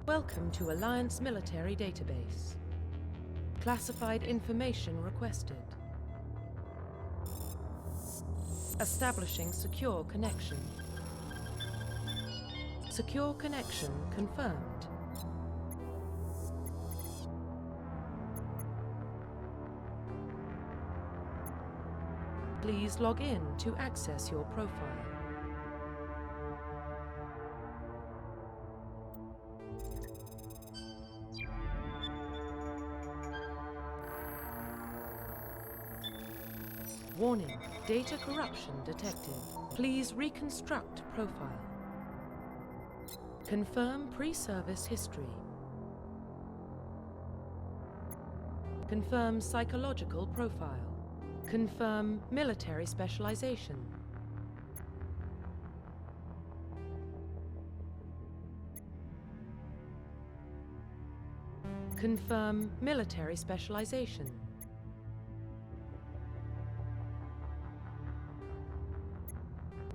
Welcome to Alliance Military Database. Classified information requested. Establishing secure connection. Secure connection confirmed. Please log in to access your profile. Warning, data corruption detected. Please reconstruct profile. Confirm pre-service history. Confirm psychological profile. Confirm military specialization. Confirm military specialization.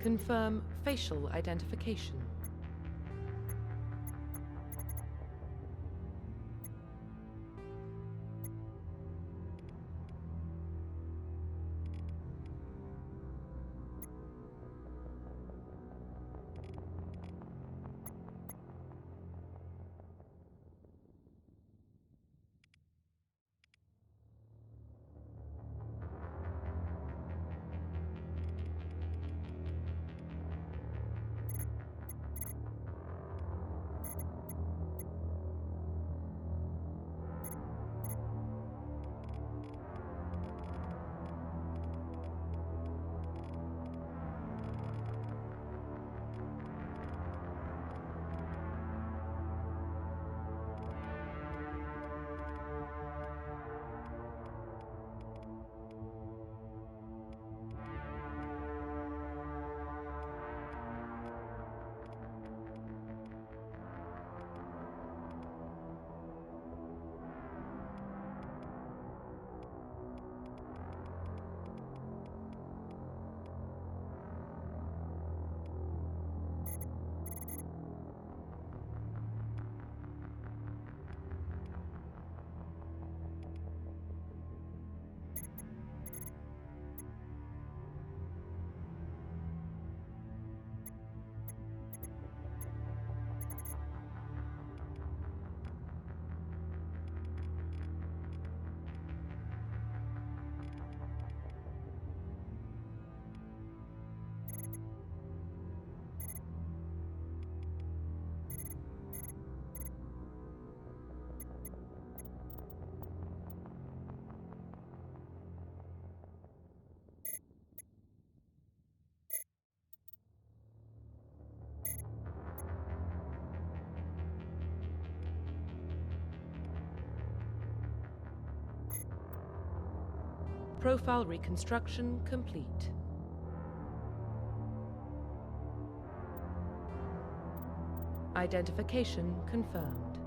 Confirm facial identification. Profile reconstruction complete. Identification confirmed.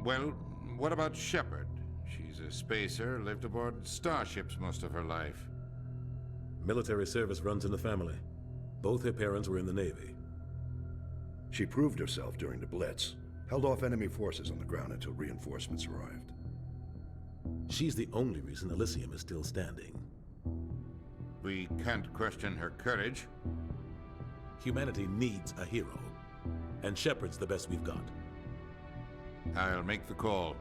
Well, what about Shepard? She's a spacer, lived aboard starships most of her life. Military service runs in the family. Both her parents were in the Navy. She proved herself during the Blitz, held off enemy forces on the ground until reinforcements arrived. She's the only reason Elysium is still standing. We can't question her courage. Humanity needs a hero, and Shepard's the best we've got. I'll make the call.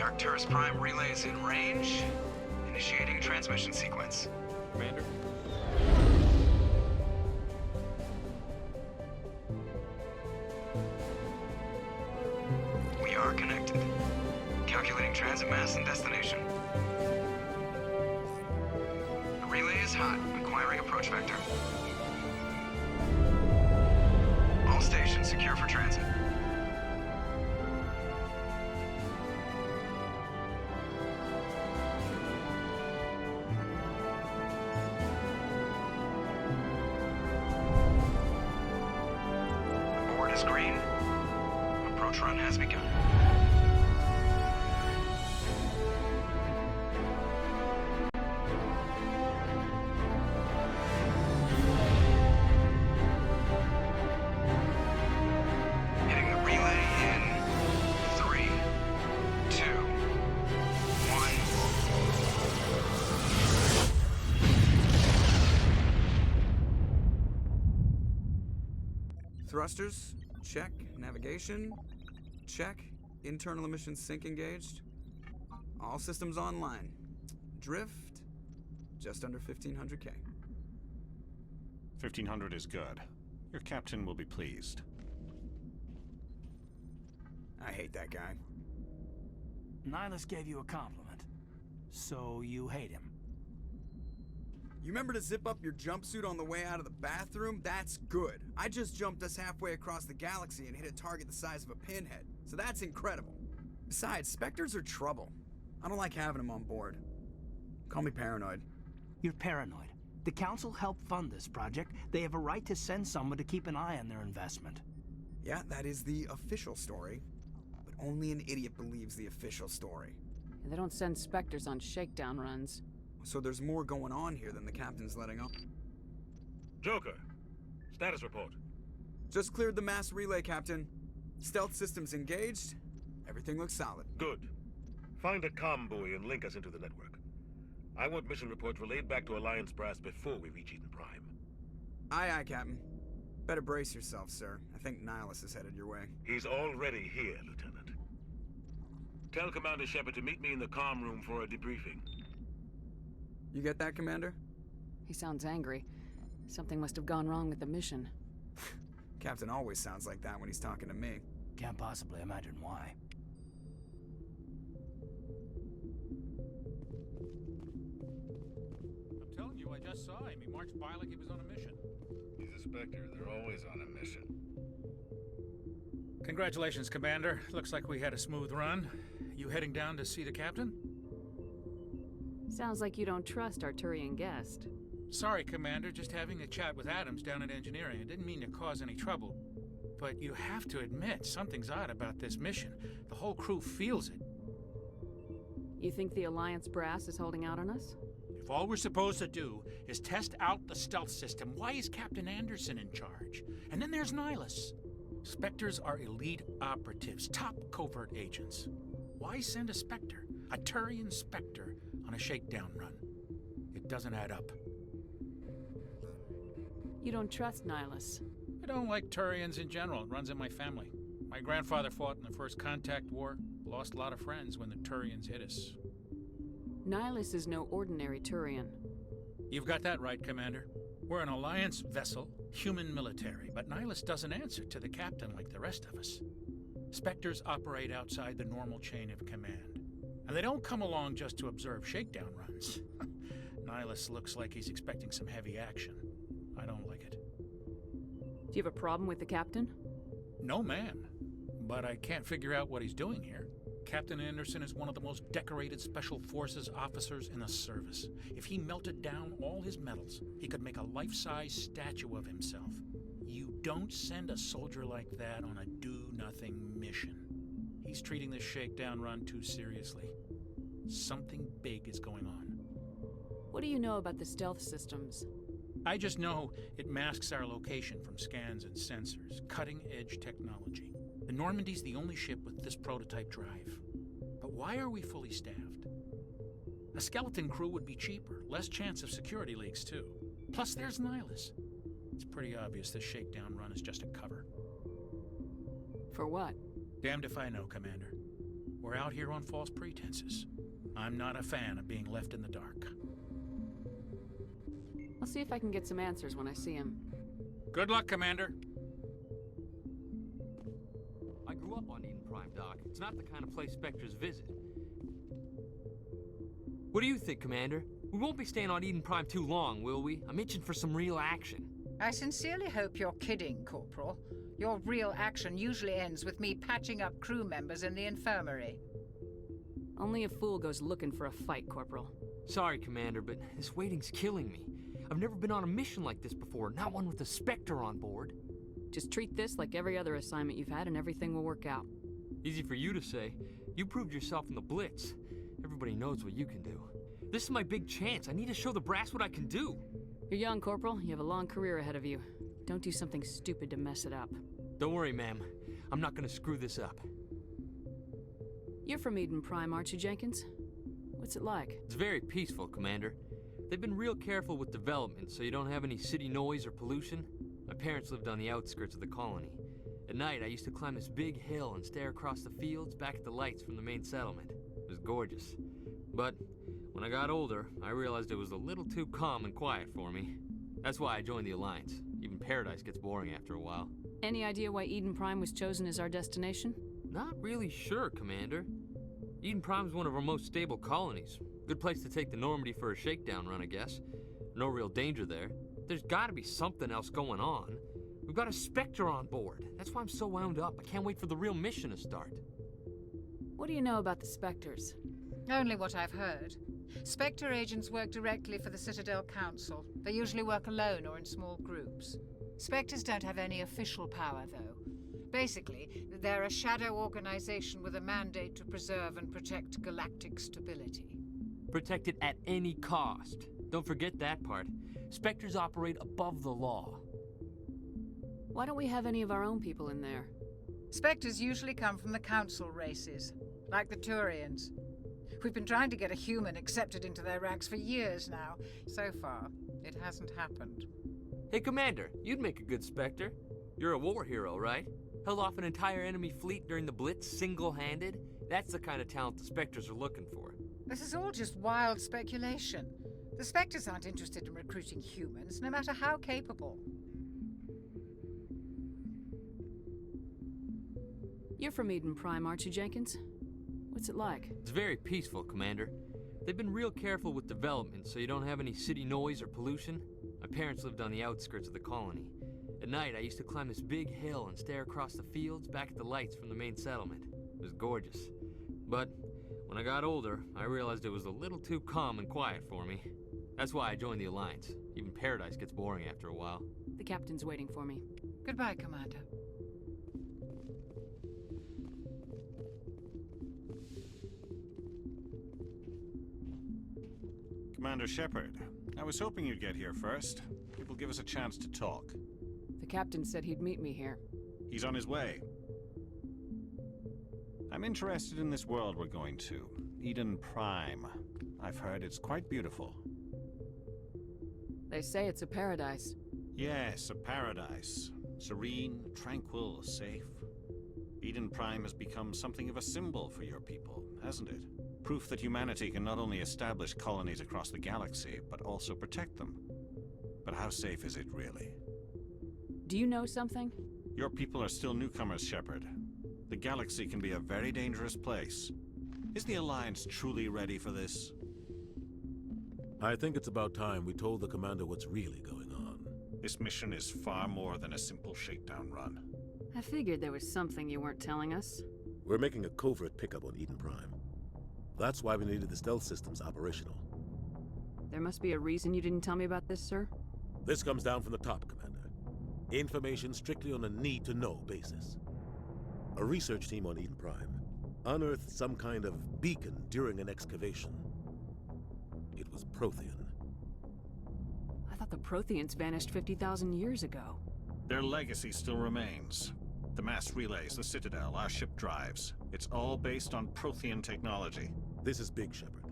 Arcturus Prime relay is in range. Initiating transmission sequence. Commander? is hot. Acquiring approach vector. All stations secure for transit. Board is green. Approach run has begun. Hitting the relay in 3, 2, 1. Thrusters, check. Navigation, check. Internal emissions sync engaged. All systems online. Drift, just under 1500K. 1500 is good. Your captain will be pleased. I hate that guy. Nihilus gave you a compliment, so you hate him. You remember to zip up your jumpsuit on the way out of the bathroom? That's good. I just jumped us halfway across the galaxy and hit a target the size of a pinhead, so that's incredible. Besides, Spectres are trouble. I don't like having them on board. Call me paranoid. You're paranoid. The Council helped fund this project. They have a right to send someone to keep an eye on their investment. Yeah, that is the official story. But only an idiot believes the official story. They don't send Spectres on shakedown runs. So there's more going on here than the captain's letting on. Joker, status report. Just cleared the mass relay, Captain. Stealth systems engaged. Everything looks solid. Good. Find a comm buoy and link us into the network. I want mission reports relayed back to Alliance Brass before we reach Eden Prime. Aye, aye, Captain. Better brace yourself, sir. I think Nihilus is headed your way. He's already here, Lieutenant. Tell Commander Shepard to meet me in the comm room for a debriefing. You get that, Commander? He sounds angry. Something must have gone wrong with the mission. Captain always sounds like that when he's talking to me. Can't possibly imagine why. I'm telling you, I just saw him. He marched by like he was on a mission. He's a Spectre. They're always on a mission. Congratulations, Commander. Looks like we had a smooth run. You heading down to see the captain? Sounds like you don't trust Arturian guest. Sorry, Commander. Just having a chat with Adams down at engineering. I didn't mean to cause any trouble. But you have to admit, something's odd about this mission. The whole crew feels it. You think the Alliance brass is holding out on us? If all we're supposed to do is test out the stealth system, why is Captain Anderson in charge? And then there's Nihilus. Spectres are elite operatives, top covert agents. Why send a Spectre, a Turian Spectre, on a shakedown run? It doesn't add up. You don't trust Nihilus. I don't like Turians in general. It runs in my family. My grandfather fought in the First Contact War, lost a lot of friends when the Turians hit us. Nihilus is no ordinary Turian. You've got that right, Commander. We're an Alliance vessel, human military, but Nihilus doesn't answer to the captain like the rest of us. Spectres operate outside the normal chain of command. And they don't come along just to observe shakedown runs. Nihilus looks like he's expecting some heavy action. I don't like it. Do you have a problem with the captain? No, ma'am. But I can't figure out what he's doing here. Captain Anderson is one of the most decorated Special Forces officers in the service. If he melted down all his medals, he could make a life-size statue of himself. You don't send a soldier like that on a do-nothing mission. He's treating this shakedown run too seriously. Something big is going on. What do you know about the stealth systems? I just know it masks our location from scans and sensors. Cutting-edge technology. The Normandy's the only ship with this prototype drive. But why are we fully staffed? A skeleton crew would be cheaper, less chance of security leaks too. Plus there's Nihilus. It's pretty obvious this shakedown run is just a cover. For what? Damned if I know, Commander. We're out here on false pretenses. I'm not a fan of being left in the dark. I'll see if I can get some answers when I see him. Good luck, Commander. I grew up on Eden Prime, Doc. It's not the kind of place Spectres visit. What do you think, Commander? We won't be staying on Eden Prime too long, will we? I'm itching for some real action. I sincerely hope you're kidding, Corporal. Your real action usually ends with me patching up crew members in the infirmary. Only a fool goes looking for a fight, Corporal. Sorry, Commander, but this waiting's killing me. I've never been on a mission like this before, not one with a Spectre on board. Just treat this like every other assignment you've had and everything will work out. Easy for you to say. You proved yourself in the Blitz. Everybody knows what you can do. This is my big chance. I need to show the brass what I can do. You're young, Corporal. You have a long career ahead of you. Don't do something stupid to mess it up. Don't worry, ma'am. I'm not gonna screw this up. You're from Eden Prime, aren't you, Jenkins? What's it like? It's very peaceful, Commander. They've been real careful with development, so you don't have any city noise or pollution. My parents lived on the outskirts of the colony. At night, I used to climb this big hill and stare across the fields back at the lights from the main settlement. It was gorgeous. But when I got older, I realized it was a little too calm and quiet for me. That's why I joined the Alliance. Even Paradise gets boring after a while. Any idea why Eden Prime was chosen as our destination? Not really sure, Commander. Eden Prime's one of our most stable colonies. Good place to take the Normandy for a shakedown run, I guess. No real danger there. There's gotta be something else going on. We've got a Spectre on board. That's why I'm so wound up. I can't wait for the real mission to start. What do you know about the Spectres? Only what I've heard. Spectre agents work directly for the Citadel Council. They usually work alone or in small groups. Spectres don't have any official power, though. Basically, they're a shadow organization with a mandate to preserve and protect galactic stability. Protect it at any cost. Don't forget that part. Spectres operate above the law. Why don't we have any of our own people in there? Spectres usually come from the Council races, like the Turians. We've been trying to get a human accepted into their ranks for years now. So far, it hasn't happened. Hey, Commander, you'd make a good Spectre. You're a war hero, right? Held off an entire enemy fleet during the Blitz single-handed? That's the kind of talent the Spectres are looking for. This is all just wild speculation. The Spectres aren't interested in recruiting humans, no matter how capable. You're from Eden Prime, aren't you, Jenkins? What's it like? It's very peaceful, Commander. They've been real careful with development, so you don't have any city noise or pollution. My parents lived on the outskirts of the colony. At night, I used to climb this big hill and stare across the fields back at the lights from the main settlement. It was gorgeous. But when I got older, I realized it was a little too calm and quiet for me. That's why I joined the Alliance. Even Paradise gets boring after a while. The captain's waiting for me. Goodbye, Commander. Commander Shepard, I was hoping you'd get here first. It will give us a chance to talk. The captain said he'd meet me here. He's on his way. I'm interested in this world we're going to, Eden Prime. I've heard it's quite beautiful. They say it's a paradise. Yes, a paradise. Serene, tranquil, safe. Eden Prime has become something of a symbol for your people, hasn't it? Proof that humanity can not only establish colonies across the galaxy, but also protect them. But how safe is it, really? Do you know something? Your people are still newcomers, Shepard. The galaxy can be a very dangerous place. Is the Alliance truly ready for this? I think it's about time we told the Commander what's really going on. This mission is far more than a simple shakedown run. I figured there was something you weren't telling us. We're making a covert pickup on Eden Prime. That's why we needed the stealth systems operational. There must be a reason you didn't tell me about this, sir? This comes down from the top, Commander. Information strictly on a need-to-know basis. A research team on Eden Prime unearthed some kind of beacon during an excavation. It was Prothean. I thought the Protheans vanished 50,000 years ago. Their legacy still remains. The mass relays, the Citadel, our ship drives. It's all based on Prothean technology. This is big, Shepard.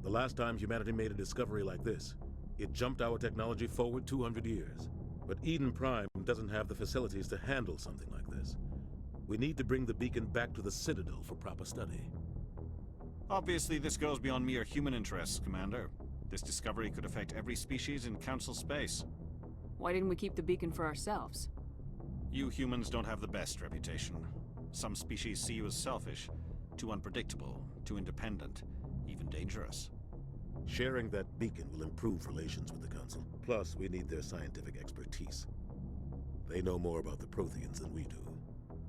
The last time humanity made a discovery like this, it jumped our technology forward 200 years. But Eden Prime doesn't have the facilities to handle something like this. We need to bring the beacon back to the Citadel for proper study. Obviously, this goes beyond mere human interests, Commander. This discovery could affect every species in Council space. Why didn't we keep the beacon for ourselves? You humans don't have the best reputation. Some species see you as selfish, too unpredictable, too independent, even dangerous. Sharing that beacon will improve relations with the Council. Plus, we need their scientific expertise. They know more about the Protheans than we do.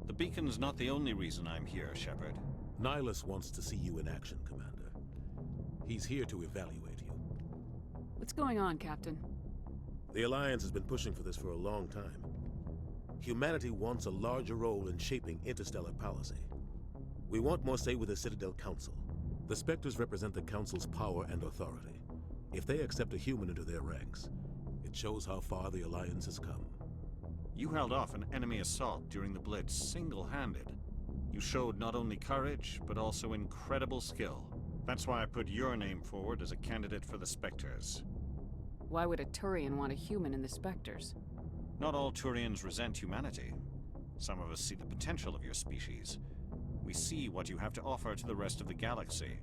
The beacon's not the only reason I'm here, Shepard. Nihilus wants to see you in action, Commander. He's here to evaluate you. What's going on, Captain? The Alliance has been pushing for this for a long time. Humanity wants a larger role in shaping interstellar policy. We want more say with the Citadel Council. The Spectres represent the Council's power and authority. If they accept a human into their ranks, it shows how far the Alliance has come. You held off an enemy assault during the Blitz single-handed. You showed not only courage, but also incredible skill. That's why I put your name forward as a candidate for the Spectres. Why would a Turian want a human in the Spectres? Not all Turians resent humanity. Some of us see the potential of your species. We see what you have to offer to the rest of the galaxy,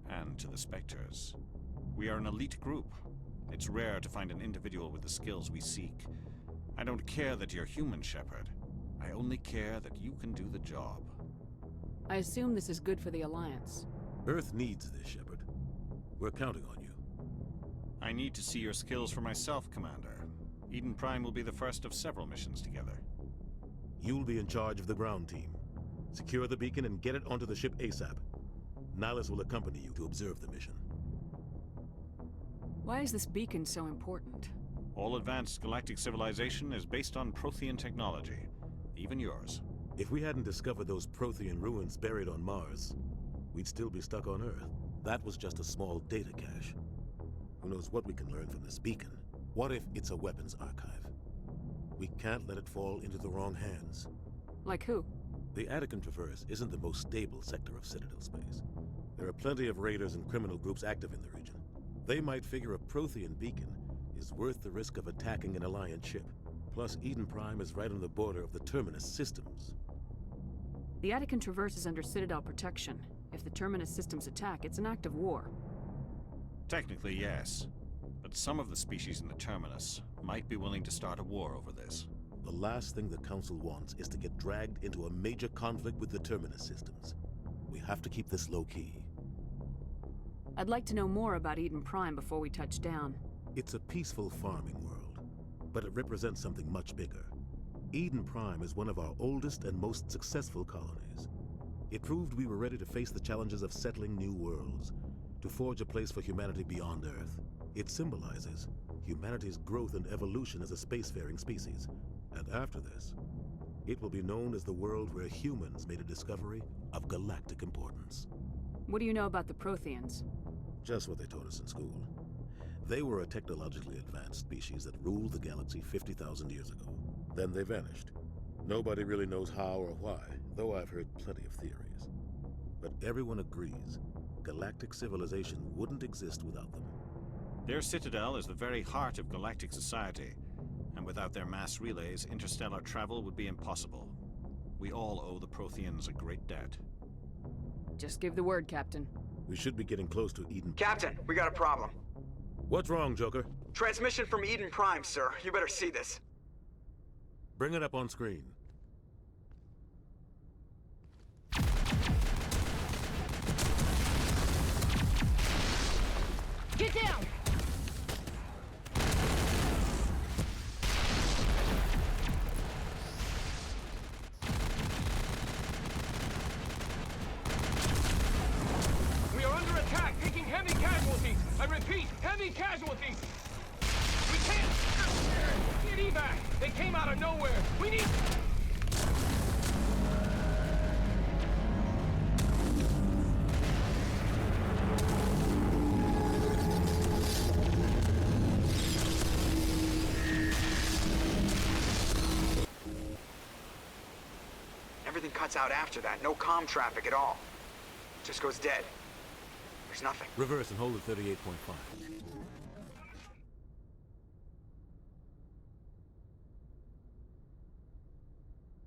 and to the Spectres. We are an elite group. It's rare to find an individual with the skills we seek. I don't care that you're human, Shepard. I only care that you can do the job. I assume this is good for the Alliance. Earth needs this, Shepard. We're counting on you. I need to see your skills for myself, Commander. Eden Prime will be the first of several missions together. You'll be in charge of the ground team. Secure the beacon and get it onto the ship ASAP. Nihilus will accompany you to observe the mission. Why is this beacon so important? All advanced galactic civilization is based on Prothean technology. Even yours. If we hadn't discovered those Prothean ruins buried on Mars, we'd still be stuck on Earth. That was just a small data cache. Who knows what we can learn from this beacon? What if it's a weapons archive? We can't let it fall into the wrong hands. Like who? The Attican Traverse isn't the most stable sector of Citadel space. There are plenty of raiders and criminal groups active in the region. They might figure a Prothean beacon is worth the risk of attacking an Alliance ship. Plus, Eden Prime is right on the border of the Terminus systems. The Attican Traverse is under Citadel protection. If the Terminus systems attack, it's an act of war. Technically, yes. But some of the species in the Terminus might be willing to start a war over this. The last thing the Council wants is to get dragged into a major conflict with the Terminus systems. We have to keep this low-key. I'd like to know more about Eden Prime before we touch down. It's a peaceful farming world, but it represents something much bigger. Eden Prime is one of our oldest and most successful colonies. It proved we were ready to face the challenges of settling new worlds, to forge a place for humanity beyond Earth. It symbolizes humanity's growth and evolution as a spacefaring species. And after this, it will be known as the world where humans made a discovery of galactic importance. What do you know about the Protheans? Just what they taught us in school. They were a technologically advanced species that ruled the galaxy 50,000 years ago. Then they vanished. Nobody really knows how or why, though I've heard plenty of theories. But everyone agrees galactic civilization wouldn't exist without them. Their citadel is the very heart of galactic society, and without their mass relays, interstellar travel would be impossible. We all owe the Protheans a great debt. Just give the word, Captain. We should be getting close to Eden. Captain, we got a problem. What's wrong, Joker? Transmission from Eden Prime, sir. You better see this. Bring it up on screen. Get down! We are under attack, taking heavy casualties. I repeat, heavy casualties. We can't get evac. They came out of nowhere. We need... Everything cuts out after that. No comm traffic at all. Just goes dead. There's nothing. Reverse and hold at 38.5.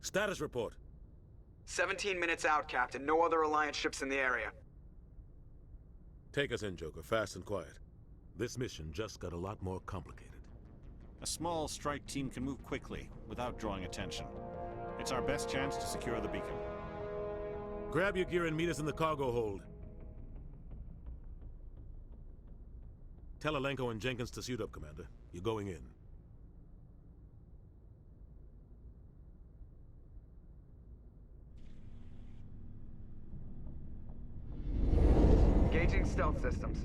Status report. 17 minutes out, Captain. No other Alliance ships in the area. Take us in, Joker, fast and quiet. This mission just got a lot more complicated. A small strike team can move quickly, without drawing attention. It's our best chance to secure the beacon. Grab your gear and meet us in the cargo hold. Tell Alenko and Jenkins to suit up, Commander. You're going in. Engaging stealth systems.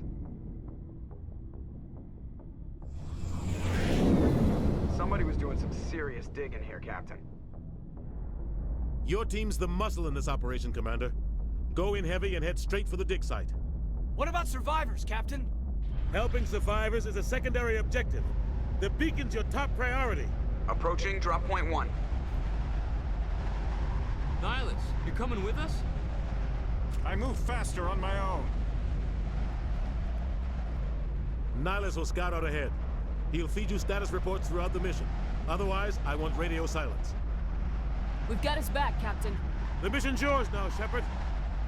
Somebody was doing some serious digging here, Captain. Your team's the muscle in this operation, Commander. Go in heavy and head straight for the dig site. What about survivors, Captain? Helping survivors is a secondary objective. The beacon's your top priority. Approaching drop point 1. Nihilus, you're coming with us? I move faster on my own. Nihilus will scout out ahead. He'll feed you status reports throughout the mission. Otherwise, I want radio silence. We've got his back, Captain. The mission's yours now, Shepard.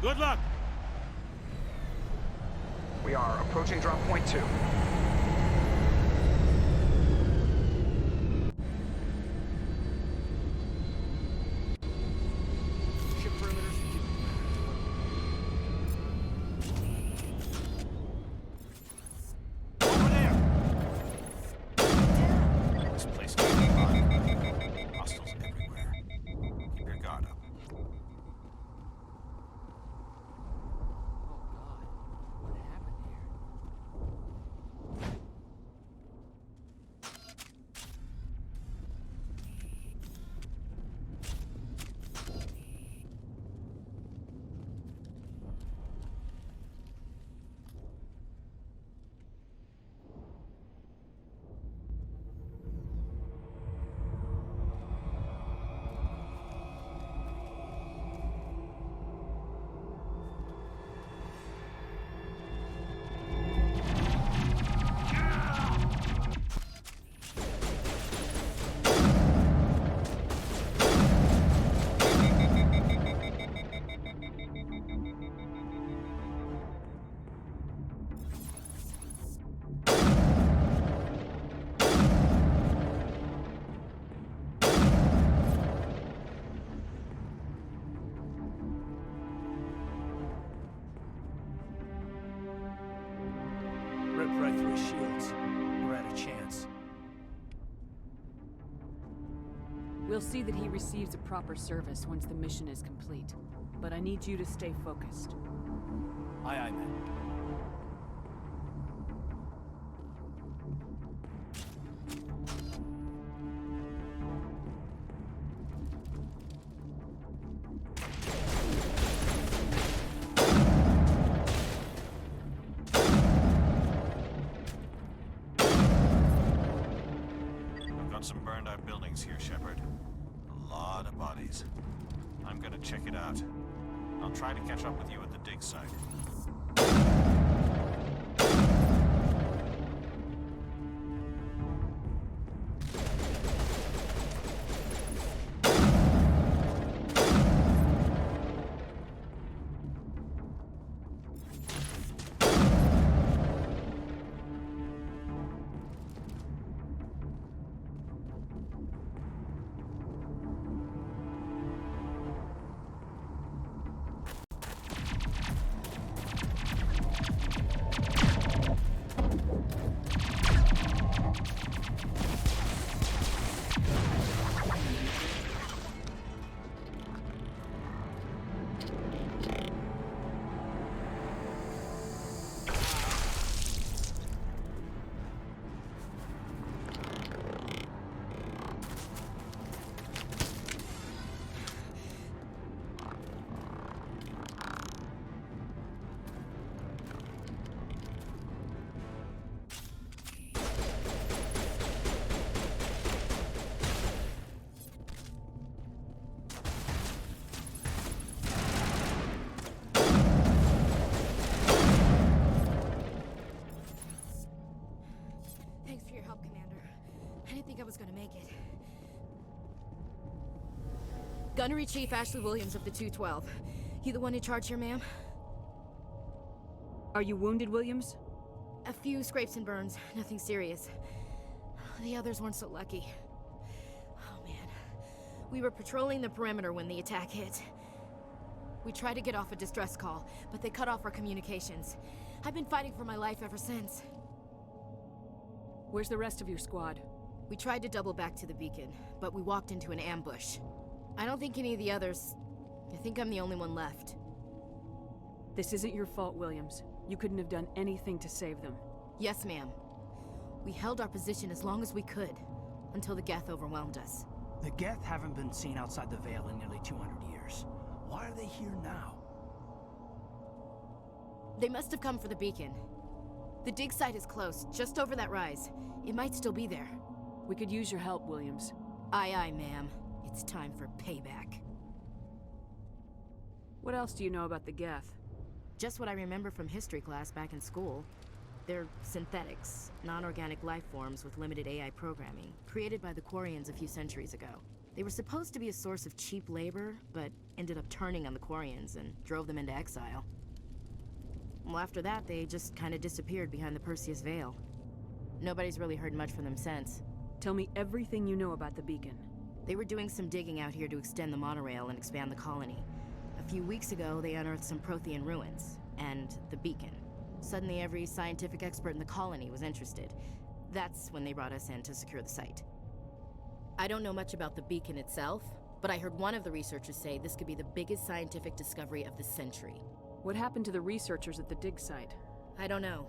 Good luck! We are approaching drop point 2. Ship perimeter secure. Over there! This place can't be hard. Hostiles everywhere. Keep your guard up. What happened here? Rip right through his shields. We're at a chance. We'll see that he receives a proper service once the mission is complete. But I need you to stay focused. Aye, aye, man. We've got some burned out buildings here, Shepard. A lot of bodies. I'm gonna check it out. I'll try to catch up with you at the dig site. Thanks for your help, Commander. I didn't think I was gonna make it. Gunnery Chief Ashley Williams of the 212. You the one in charge here, ma'am? Are you wounded, Williams? A few scrapes and burns, nothing serious. The others weren't so lucky. Oh man. We were patrolling the perimeter when the attack hit. We tried to get off a distress call, but they cut off our communications. I've been fighting for my life ever since. Where's the rest of your squad? We tried to double back to the beacon, but we walked into an ambush. I don't think any of the others... I think I'm the only one left. This isn't your fault, Williams. You couldn't have done anything to save them. Yes, ma'am. We held our position as long as we could, until the Geth overwhelmed us. The Geth haven't been seen outside the Veil in nearly 200 years. Why are they here now? They must have come for the beacon. The dig site is close, just over that rise. It might still be there. We could use your help, Williams. Aye, aye, ma'am. It's time for payback. What else do you know about the Geth? Just what I remember from history class back in school. They're synthetics, non-organic life forms with limited AI programming, created by the Quarians a few centuries ago. They were supposed to be a source of cheap labor, but ended up turning on the Quarians and drove them into exile. Well, after that, they just kind of disappeared behind the Perseus Veil. Nobody's really heard much from them since. Tell me everything you know about the beacon. They were doing some digging out here to extend the monorail and expand the colony. A few weeks ago, they unearthed some Prothean ruins, and the beacon. Suddenly, every scientific expert in the colony was interested. That's when they brought us in to secure the site. I don't know much about the beacon itself, but I heard one of the researchers say this could be the biggest scientific discovery of the century. What happened to the researchers at the dig site? I don't know.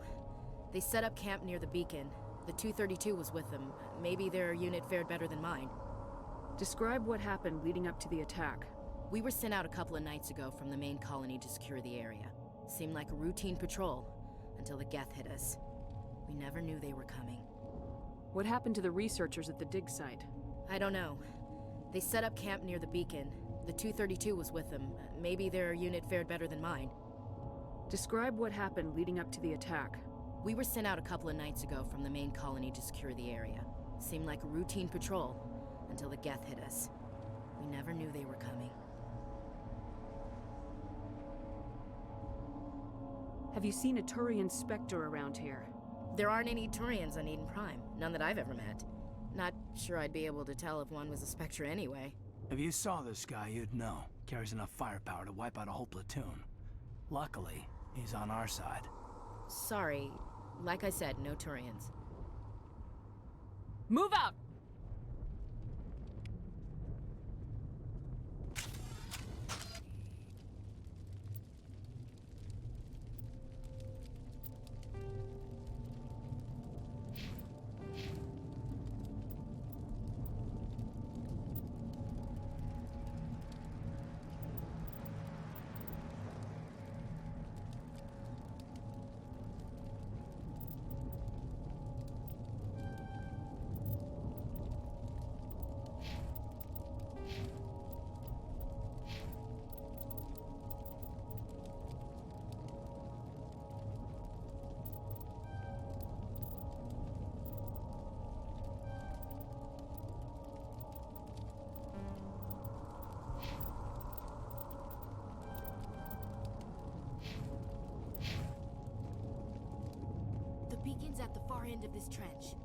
They set up camp near the beacon. The 232 was with them. Maybe their unit fared better than mine. Describe what happened leading up to the attack. We were sent out a couple of nights ago from the main colony to secure the area. Seemed like a routine patrol, until the Geth hit us. We never knew they were coming. What happened to the researchers at the dig site? I don't know. They set up camp near the beacon. The 232 was with them. Maybe their unit fared better than mine. Describe what happened leading up to the attack. We were sent out a couple of nights ago from the main colony to secure the area. Seemed like a routine patrol, until the Geth hit us. We never knew they were coming. Have you seen a Turian Spectre around here? There aren't any Turians on Eden Prime. None that I've ever met. Not sure I'd be able to tell if one was a Spectre anyway. If you saw this guy, you'd know. Carries enough firepower to wipe out a whole platoon. Luckily, he's on our side. Sorry. Like I said, no Turians. Move out! The beacon's at the far end of this trench.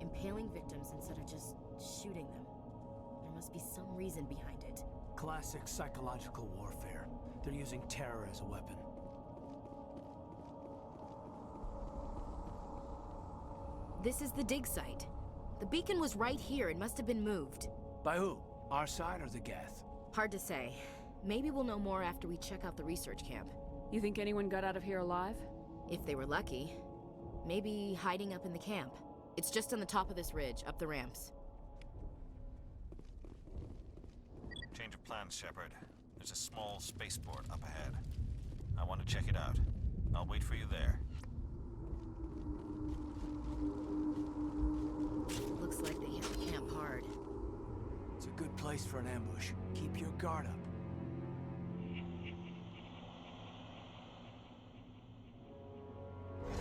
Impaling victims instead of just shooting them. There must be some reason behind it. Classic psychological warfare. They're using terror as a weapon. This is the dig site. The beacon was right here. It must have been moved. By who? Our side or the Geth? Hard to say. Maybe we'll know more after we check out the research camp. You think anyone got out of here alive? If they were lucky. Maybe hiding up in the camp. It's just on the top of this ridge, up the ramps. Change of plans, Shepard. There's a small spaceport up ahead. I want to check it out. I'll wait for you there. Looks like they hit the camp hard. It's a good place for an ambush. Keep your guard up.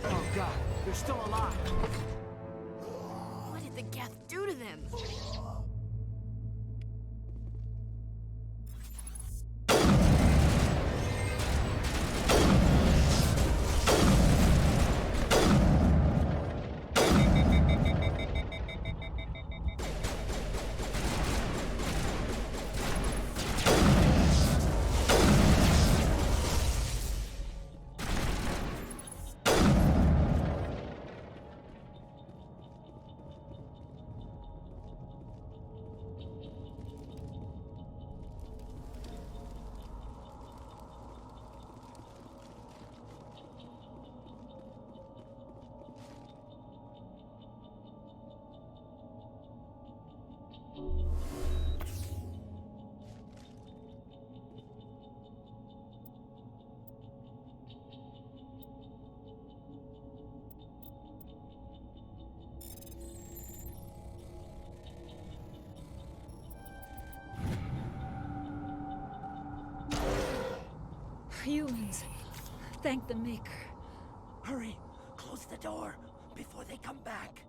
Oh god, they're still alive! What did the Geth do to them? Humans. Thank the Maker. Hurry! Close the door before they come back.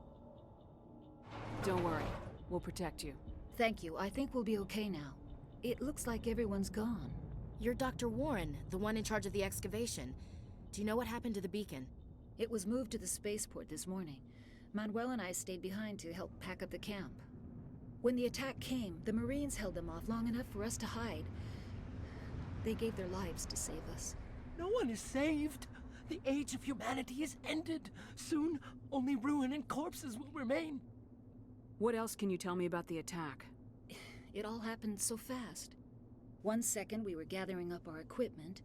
Don't worry. We'll protect you. Thank you. I think we'll be okay now. It looks like everyone's gone. You're Dr. Warren, the one in charge of the excavation. Do you know what happened to the beacon? It was moved to the spaceport this morning. Manuel and I stayed behind to help pack up the camp. When the attack came, the Marines held them off long enough for us to hide. They gave their lives to save us. No one is saved. The age of humanity is ended. Soon, only ruin and corpses will remain. What else can you tell me about the attack? It all happened so fast. One second we were gathering up our equipment.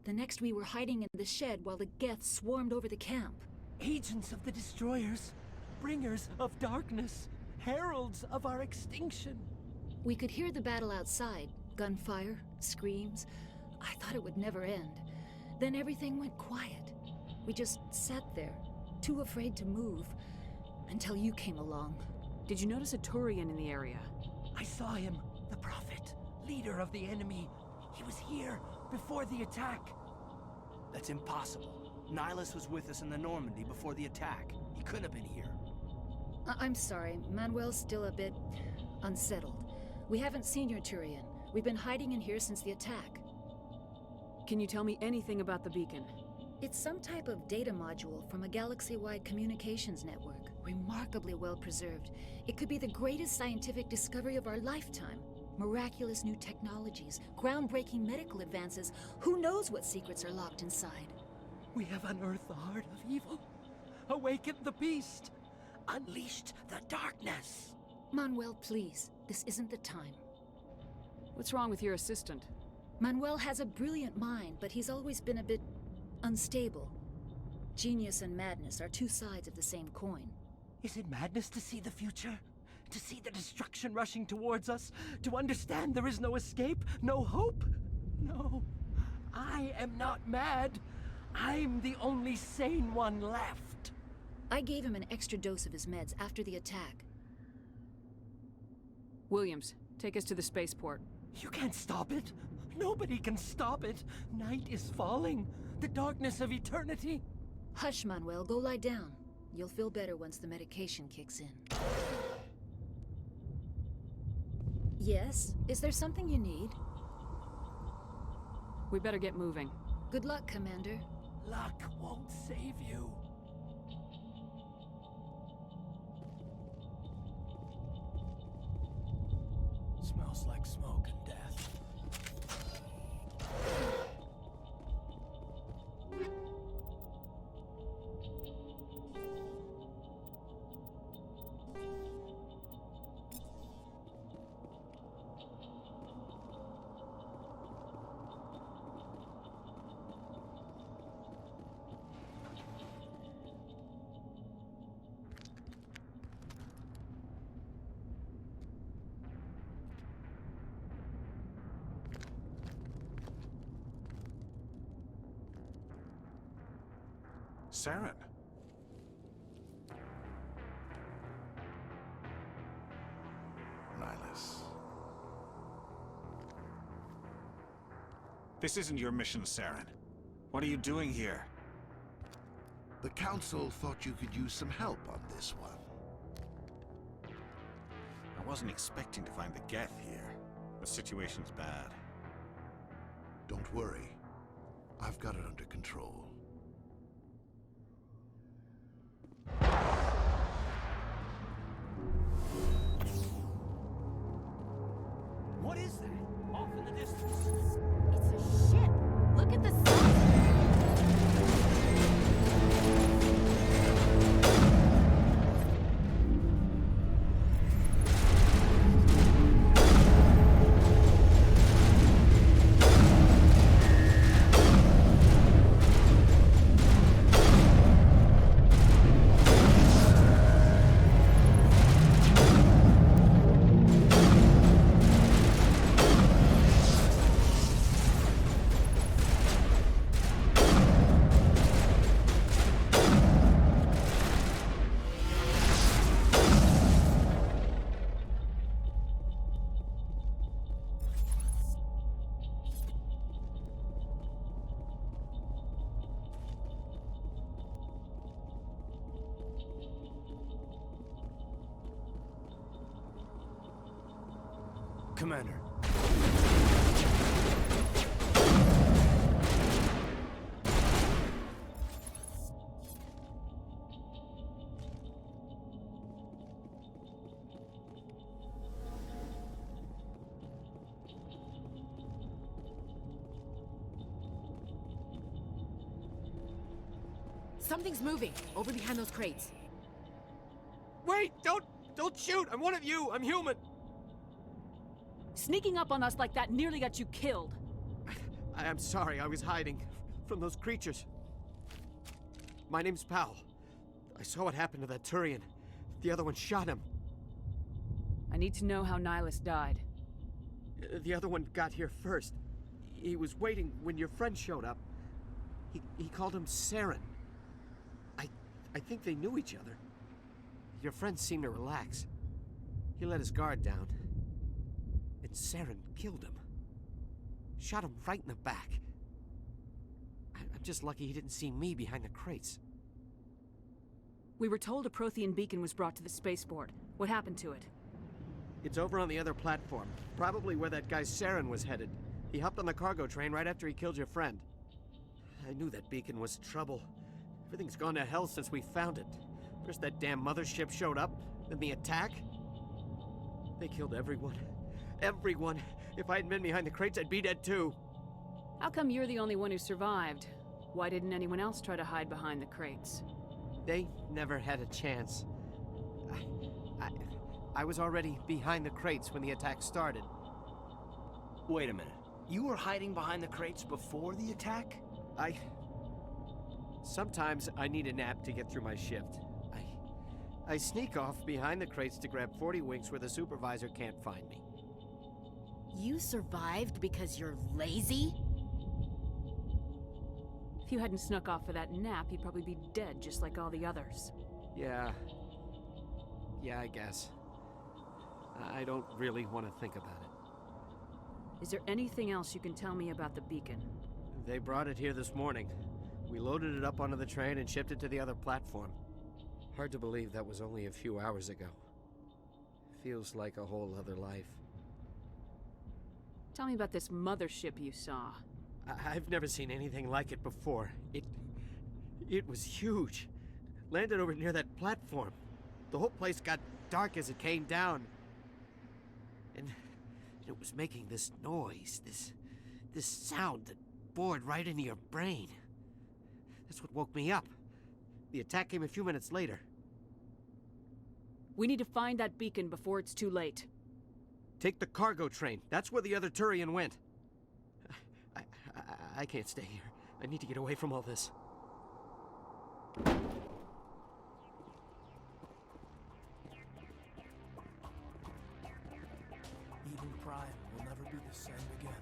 The next we were hiding in the shed while the Geth swarmed over the camp. Agents of the Destroyers. Bringers of darkness. Heralds of our extinction. We could hear the battle outside. Gunfire, screams. I thought it would never end. Then everything went quiet. We just sat there, too afraid to move, until you came along. Did you notice a Turian in the area? I saw him, the Prophet, leader of the enemy. He was here before the attack. That's impossible. Nihilus was with us in the Normandy before the attack. He couldn't have been here. I'm sorry, Manuel's still a bit unsettled. We haven't seen your Turian. We've been hiding in here since the attack. Can you tell me anything about the beacon? It's some type of data module from a galaxy-wide communications network. Remarkably well preserved. It could be the greatest scientific discovery of our lifetime. Miraculous new technologies, groundbreaking medical advances. Who knows what secrets are locked inside? We have unearthed the heart of evil, awakened the beast, unleashed the darkness. Manuel, please. This isn't the time. What's wrong with your assistant? Manuel has a brilliant mind, but he's always been a bit unstable. Genius and madness are two sides of the same coin. Is it madness to see the future? To see the destruction rushing towards us? To understand there is no escape? No hope? No. I am not mad. I'm the only sane one left. I gave him an extra dose of his meds after the attack. Williams, take us to the spaceport. You can't stop it. Nobody can stop it. Night is falling. The darkness of eternity. Hush, Manuel. Go lie down. You'll feel better once the medication kicks in. Yes? Is there something you need? We better get moving. Good luck, Commander. Luck won't save you. Smells like smoke and death. Saren. Nihilus. This isn't your mission, Saren. What are you doing here? The Council thought you could use some help on this one. I wasn't expecting to find the Geth here. The situation's bad. Don't worry. I've got it under control. What is that? Off in the distance. It's a ship. Look at the size. Commander. Something's moving over behind those crates. Wait! Don't shoot! I'm one of you! I'm human! Sneaking up on us like that nearly got you killed. I'm sorry, I was hiding from those creatures. My name's Powell. I saw what happened to that Turian. The other one shot him. I need to know how Nihilus died. The other one got here first. He was waiting when your friend showed up. He called him Saren. I think they knew each other. Your friend seemed to relax. He let his guard down. And Saren killed him. Shot him right in the back. I'm just lucky he didn't see me behind the crates. We were told a Prothean beacon was brought to the spaceport. What happened to it? It's over on the other platform. Probably where that guy Saren was headed. He hopped on the cargo train right after he killed your friend. I knew that beacon was trouble. Everything's gone to hell since we found it. First that damn mothership showed up, then the attack. They killed everyone. Everyone! If I hadn't been behind the crates, I'd be dead too. How come you're the only one who survived? Why didn't anyone else try to hide behind the crates? They never had a chance. I was already behind the crates when the attack started. Wait a minute. You were hiding behind the crates before the attack? Sometimes I need a nap to get through my shift. I sneak off behind the crates to grab 40 winks where the supervisor can't find me. You survived because you're lazy? If you hadn't snuck off for that nap, you'd probably be dead just like all the others. Yeah, I guess. I don't really want to think about it. Is there anything else you can tell me about the beacon? They brought it here this morning. We loaded it up onto the train and shipped it to the other platform. Hard to believe that was only a few hours ago. Feels like a whole other life. Tell me about this mothership you saw. I've never seen anything like it before. It was huge. Landed over near that platform. The whole place got dark as it came down. And it was making this noise, this sound that bored right into your brain. That's what woke me up. The attack came a few minutes later. We need to find that beacon before it's too late. Take the cargo train. That's where the other Turian went. I can't stay here. I need to get away from all this. Eden Prime will never be the same again.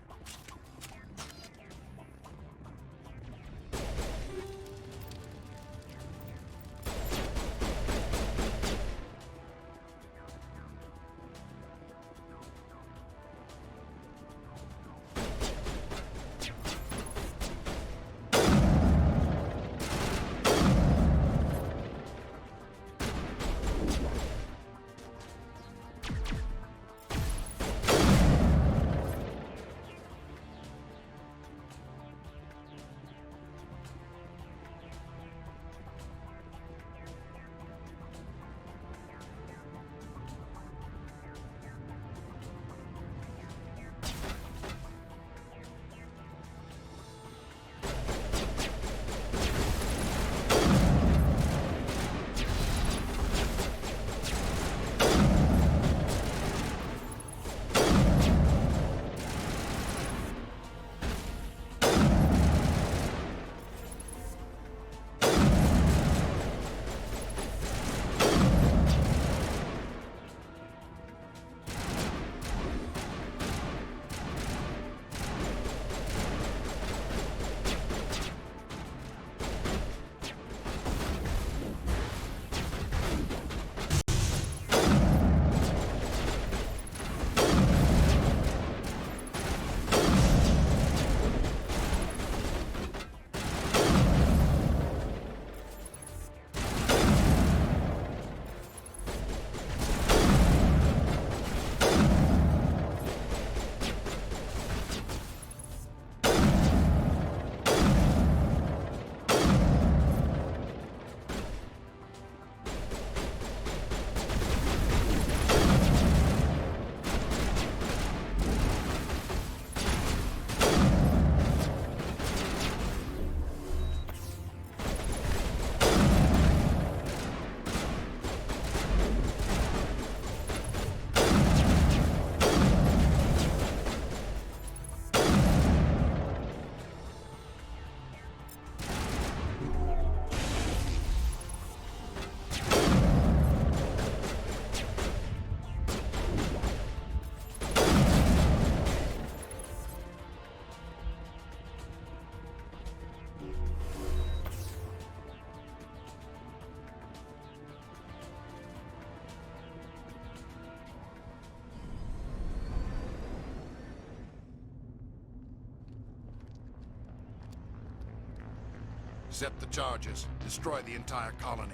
Set the charges. Destroy the entire colony.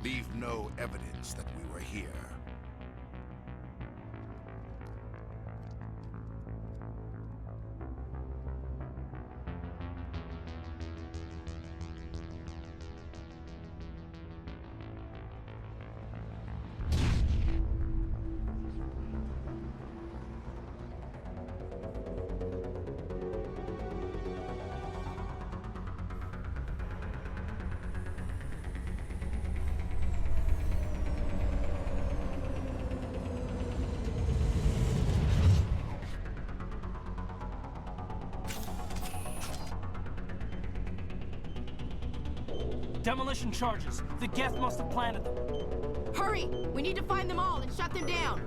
Leave no evidence that we were here. Demolition charges. The Geth must have planted them. Hurry! We need to find them all and shut them down!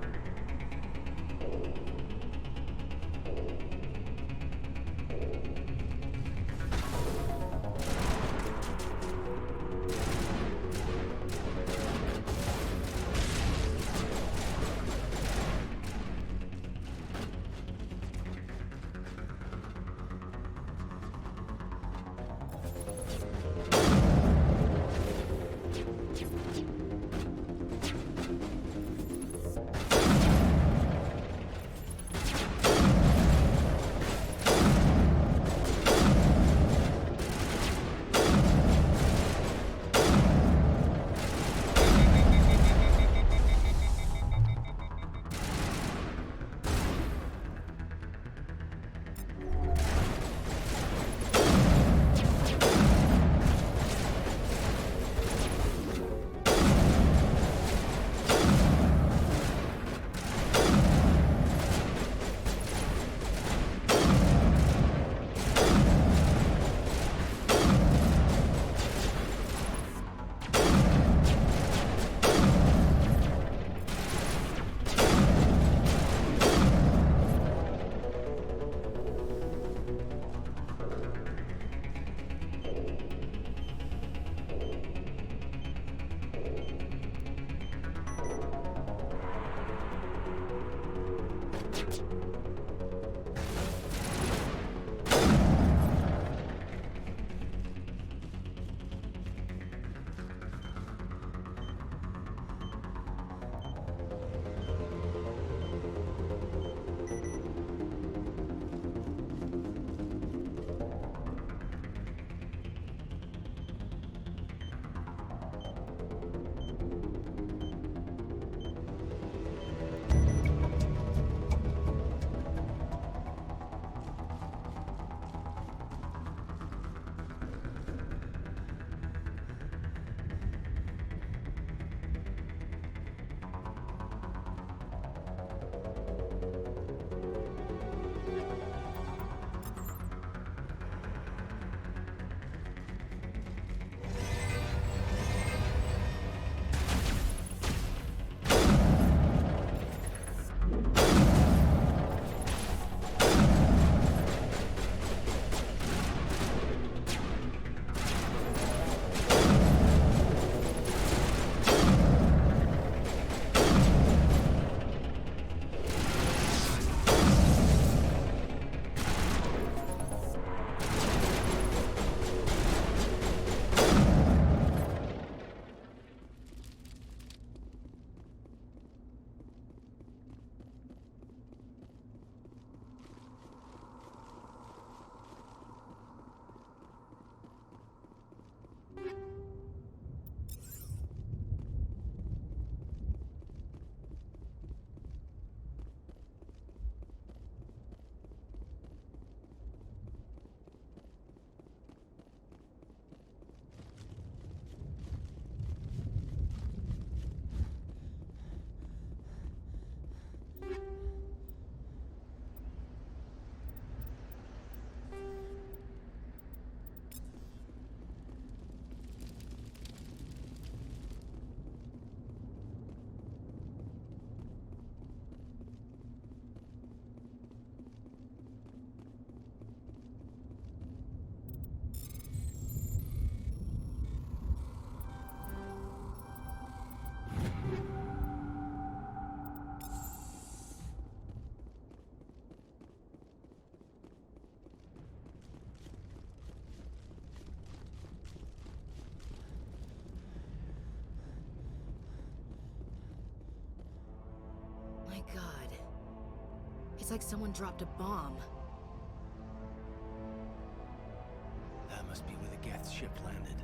god. It's like someone dropped a bomb. That must be where the Geth ship landed.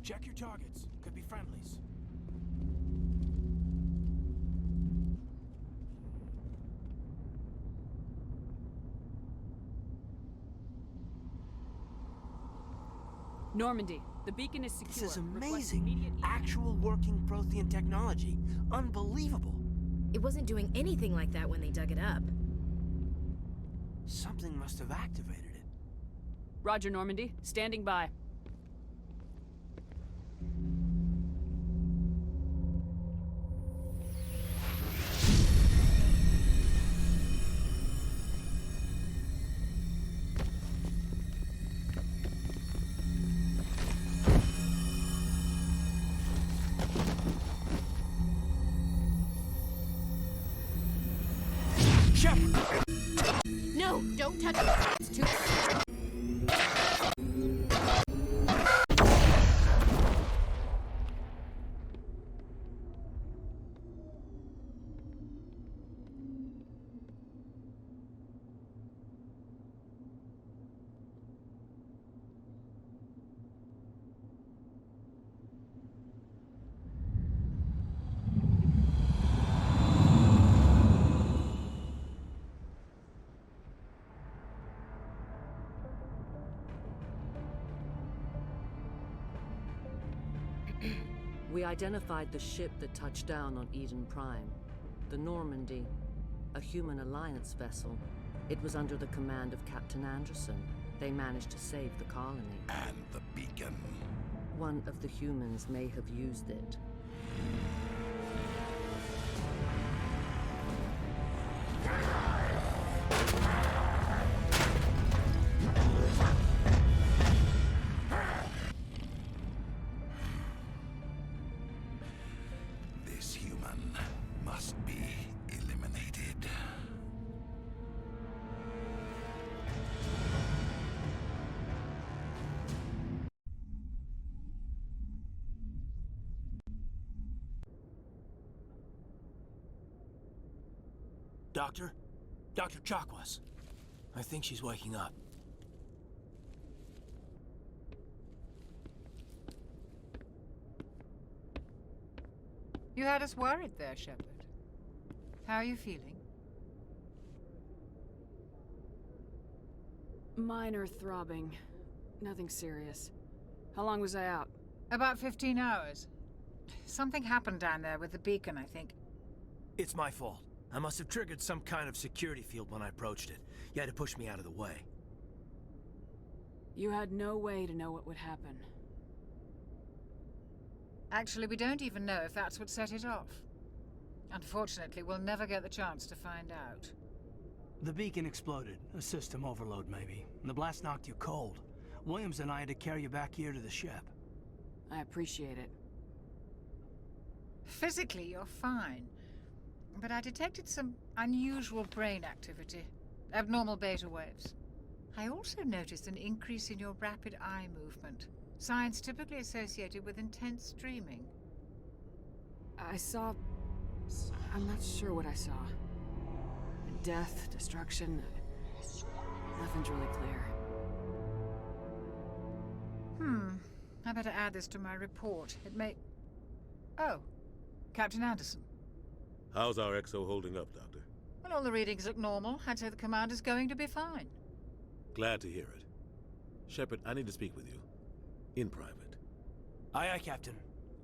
Check your targets. Could be friendlies. Normandy, the beacon is secure. This is Request amazing. immediate Actual working Prothean technology. Unbelievable. It wasn't doing anything like that when they dug it up. Something must have activated it. Roger, Normandy. Standing by. No, don't touch it. It's too... We identified the ship that touched down on Eden Prime. The Normandy, a human alliance vessel. It was under the command of Captain Anderson. They managed to save the colony. And the beacon. One of the humans may have used it. This human must be eliminated. Doctor? Dr. Chakwas. I think she's waking up. You had us worried there, Shepard. How are you feeling? Minor throbbing. Nothing serious. How long was I out? About 15 hours. Something happened down there with the beacon, I think. It's my fault. I must have triggered some kind of security field when I approached it. You had to push me out of the way. You had no way to know what would happen. Actually, we don't even know if that's what set it off. Unfortunately, we'll never get the chance to find out. The beacon exploded. A system overload, maybe. The blast knocked you cold. Williams and I had to carry you back here to the ship. I appreciate it. Physically, you're fine. But I detected some unusual brain activity. Abnormal beta waves. I also noticed an increase in your rapid eye movement. Signs typically associated with intense dreaming. I saw... I'm not sure what I saw. Death, destruction... Nothing's really clear. I better add this to my report. It may... Oh, Captain Anderson. How's our XO holding up, Doctor? Well, all the readings look normal. I'd say the commander's going to be fine. Glad to hear it. Shepard, I need to speak with you. In private. Aye, aye, Captain.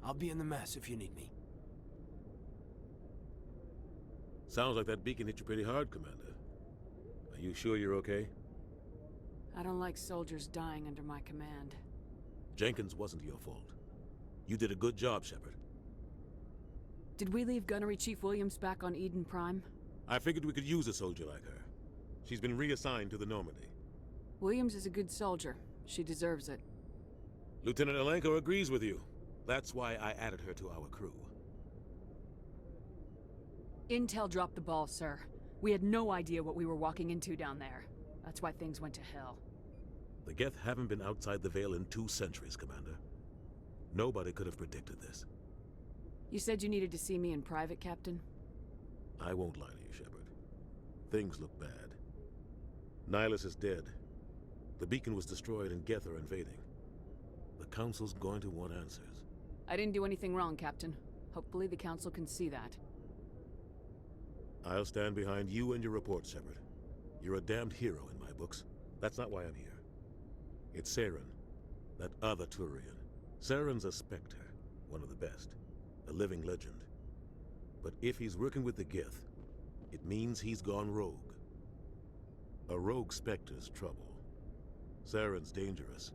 I'll be in the mess if you need me. Sounds like that beacon hit you pretty hard, Commander. Are you sure you're okay? I don't like soldiers dying under my command. Jenkins wasn't your fault. You did a good job, Shepard. Did we leave Gunnery Chief Williams back on Eden Prime? I figured we could use a soldier like her. She's been reassigned to the Normandy. Williams is a good soldier. She deserves it. Lieutenant Alenko agrees with you. That's why I added her to our crew. Intel dropped the ball, sir. We had no idea what we were walking into down there. That's why things went to hell. The Geth haven't been outside the Veil in 2 centuries, Commander. Nobody could have predicted this. You said you needed to see me in private, Captain? I won't lie to you, Shepard. Things look bad. Nihilus is dead. The beacon was destroyed and Geth are invading. The Council's going to want answers. I didn't do anything wrong, Captain. Hopefully the Council can see that. I'll stand behind you and your report, Shepard. You're a damned hero in my books. That's not why I'm here. It's Saren, that other Turian. Saren's a Spectre, one of the best. A living legend. But if he's working with the Geth, it means he's gone rogue. A rogue Spectre's trouble. Saren's dangerous,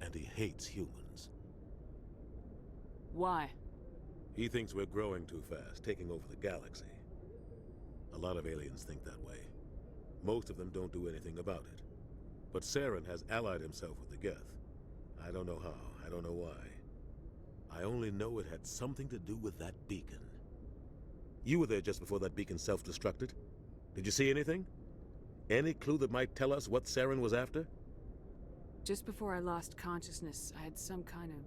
and he hates humans. Why? He thinks we're growing too fast, taking over the galaxy. A lot of aliens think that way. Most of them don't do anything about it. But Saren has allied himself with the Geth. I don't know how, I don't know why. I only know it had something to do with that beacon. You were there just before that beacon self-destructed. Did you see anything? Any clue that might tell us what Saren was after? Just before I lost consciousness, I had some kind of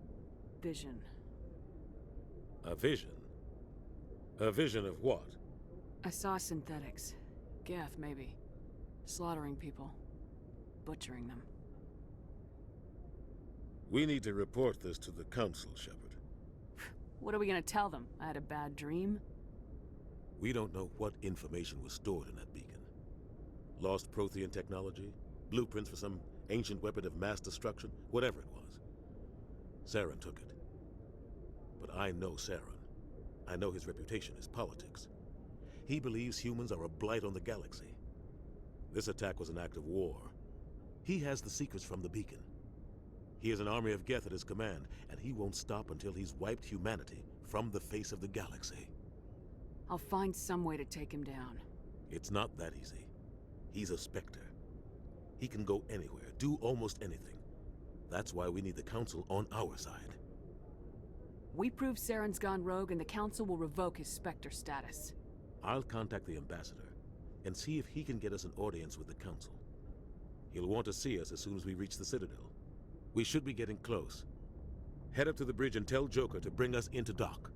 vision. A vision? A vision of what? I saw synthetics. Geth, maybe. Slaughtering people. Butchering them. We need to report this to the Council, Shepard. What are we gonna tell them? I had a bad dream? We don't know what information was stored in that beacon. Lost Prothean technology? Blueprints for some ancient weapon of mass destruction? Whatever it was. Saren took it. But I know Saren. I know his reputation is politics. He believes humans are a blight on the galaxy. This attack was an act of war. He has the secrets from the beacon. He has an army of Geth at his command, and he won't stop until he's wiped humanity from the face of the galaxy. I'll find some way to take him down. It's not that easy. He's a Spectre. He can go anywhere, do almost anything. That's why we need the Council on our side. We prove Saren's gone rogue and the Council will revoke his Spectre status. I'll contact the Ambassador and see if he can get us an audience with the Council. He'll want to see us as soon as we reach the Citadel. We should be getting close. Head up to the bridge and tell Joker to bring us into dock.